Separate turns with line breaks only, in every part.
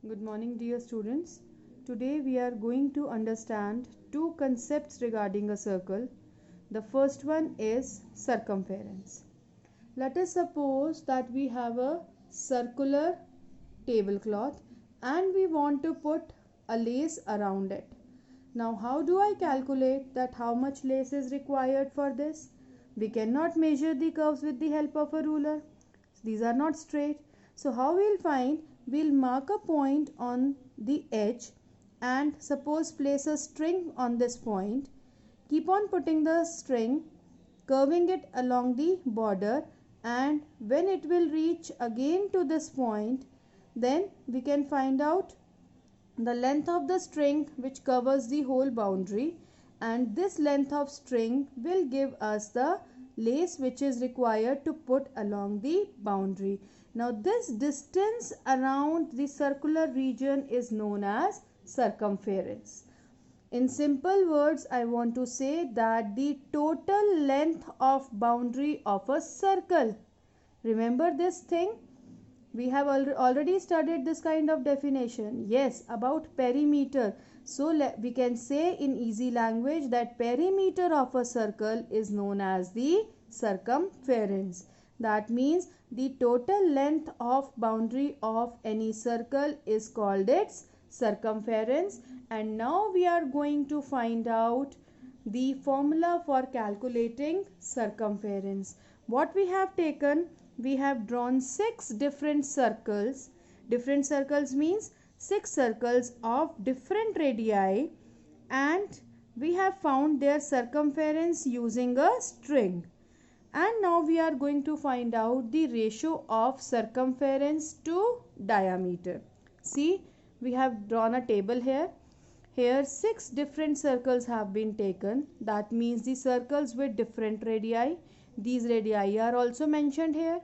Good morning, dear students. Today we are going to understand two concepts regarding a circle. The first one is circumference. Let us suppose that we have a circular tablecloth and we want to put a lace around it. Now, how do I calculate that how much lace is required for this? We cannot measure the curves with the help of a ruler. These are not straight. So how we'll find? We'll mark a point on the edge and suppose place a string on this point. Keep on putting the string, curving it along the border, and when it will reach again to this point, then we can find out the length of the string which covers the whole boundary, and this length of string will give us the lace which is required to put along the boundary. Now this distance around the circular region is known as circumference. In simple words, I want to say that the total length of boundary of a circle. Remember this thing? We have already studied this kind of definition. Yes, about perimeter. So we can say in easy language that perimeter of a circle is known as the circumference. That means the total length of boundary of any circle is called its circumference. And now we are going to find out the formula for calculating circumference. What we have taken, we have drawn 6 different circles. Different circles means 6 circles of different radii, and we have found their circumference using a string. And now we are going to find out the ratio of circumference to diameter. See, we have drawn a table here. Here 6 different circles have been taken. That means the circles with different radii. These radii are also mentioned here.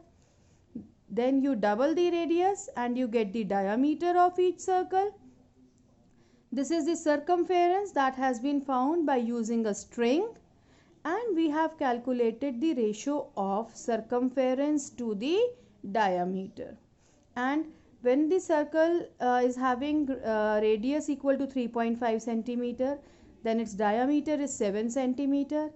Then you double the radius and you get the diameter of each circle. This is the circumference that has been found by using a string, and we have calculated the ratio of circumference to the diameter. And when the circle is having radius equal to 3.5 centimeter, then its diameter is 7 centimeter.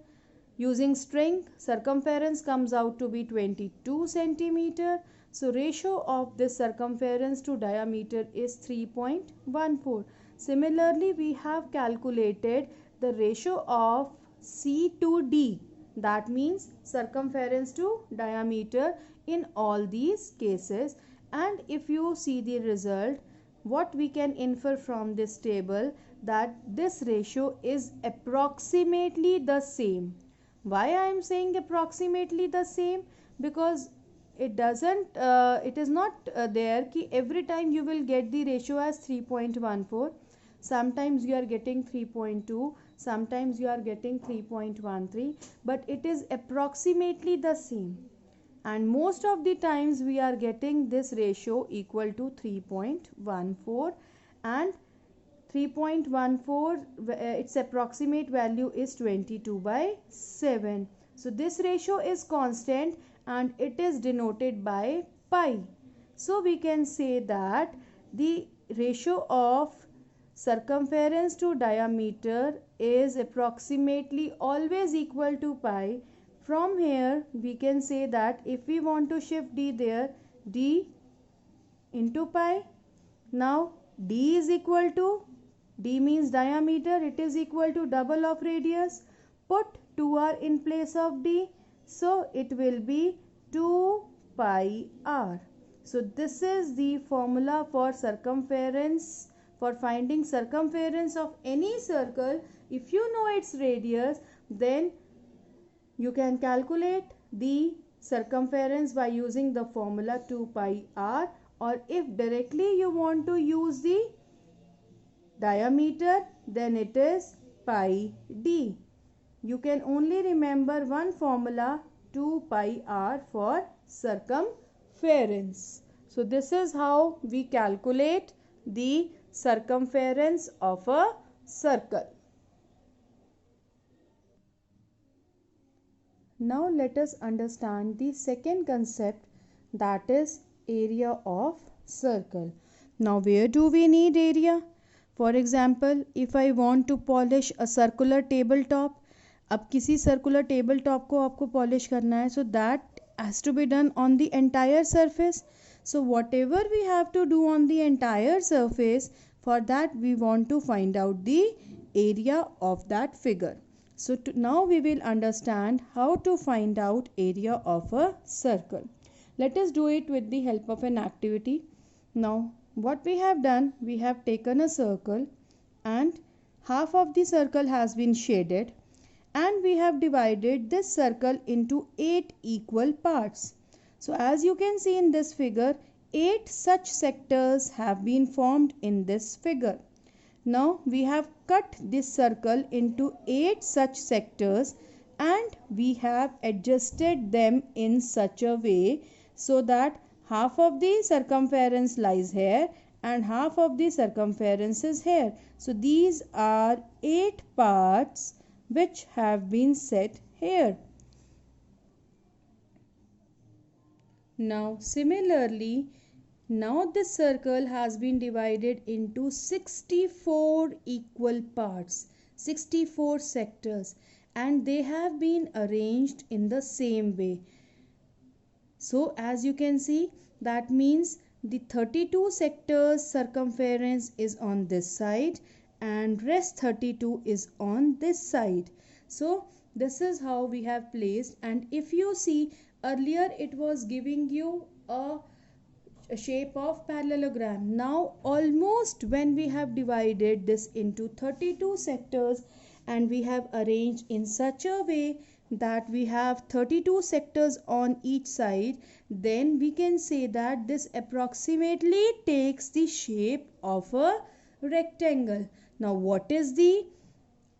Using string, circumference comes out to be 22 centimeter. So ratio of this circumference to diameter is 3.14. Similarly, we have calculated the ratio of C to D. That means circumference to diameter in all these cases. And if you see the result, what we can infer from this table, that this ratio is approximately the same. Why I am saying approximately the same? Because it is not there ki every time you will get the ratio as 3.14. Sometimes you are getting 3.2, sometimes you are getting 3.13, but it is approximately the same. And most of the times we are getting this ratio equal to 3.14, and 3.14 its approximate value is 22/7. So this ratio is constant and it is denoted by pi. So we can say that the ratio of circumference to diameter is approximately always equal to pi. From here we can say that if we want to shift d there, d into pi. Now d is equal to, d means diameter, it is equal to double of radius. Put 2r in place of d, so it will be 2 pi r. So this is the formula for circumference, for finding circumference of any circle. If you know its radius, then you can calculate the circumference by using the formula 2 pi r, or if directly you want to use the diameter, then it is pi d. You can only remember one formula, 2 pi r, for circumference. So this is how we calculate the circumference of a circle. Now let us understand the second concept, that is area of circle. Now where do we need area? For example, if I want to polish a circular tabletop, अब किसी circular tabletop को आपको polish करना है, so that has to be done on the entire surface. So whatever we have to do on the entire surface, for that we want to find out the area of that figure. So now we will understand how to find out area of a circle. Let us do it with the help of an activity. Now what we have done, we have taken a circle and half of the circle has been shaded, and we have divided this circle into 8 equal parts. So as you can see in this figure, 8 such sectors have been formed in this figure. Now we have cut this circle into 8 such sectors and we have adjusted them in such a way so that half of the circumference lies here and half of the circumference is here. So these are 8 parts which have been set here. Now similarly, now this circle has been divided into 64 equal parts, 64 sectors, and they have been arranged in the same way. So as you can see, that means the 32 sectors circumference is on this side and rest 32 is on this side. So this is how we have placed, and if you see earlier it was giving you a shape of parallelogram. Now almost when we have divided this into 32 sectors and we have arranged in such a way that we have 32 sectors on each side, then we can say that this approximately takes the shape of a rectangle. Now what is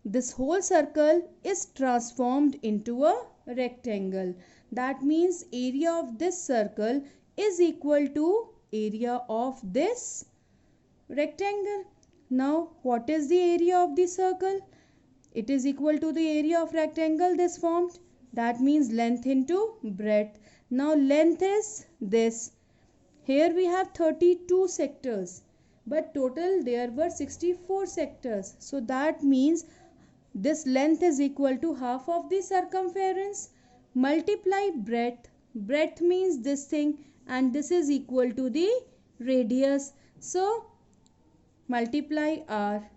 this whole circle is transformed into a rectangle. That means area of this circle is equal to area of this rectangle. Now what is the area of the circle? It is equal to the area of rectangle this formed. That means length into breadth. Now length is this. Here we have 32 sectors, but total there were 64 sectors. So that means this length is equal to half of the circumference multiply breadth. Breadth means this thing, and this is equal to the radius. So multiply r.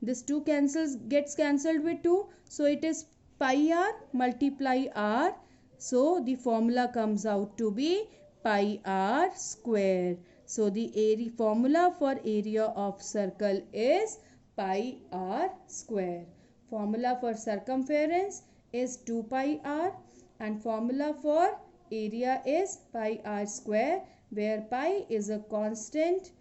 This 2 gets cancelled with 2. So it is pi r multiply r. So the formula comes out to be pi r square. So the area formula for area of circle is pi r square. Formula for circumference is 2 pi r and formula for area is pi r square, where pi is a constant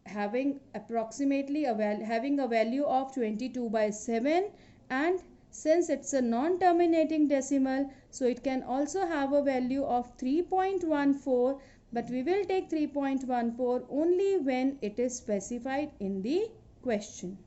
having approximately having a value of 22/7, and since it's a non-terminating decimal, so it can also have a value of 3.14, but we will take 3.14 only when it is specified in the question.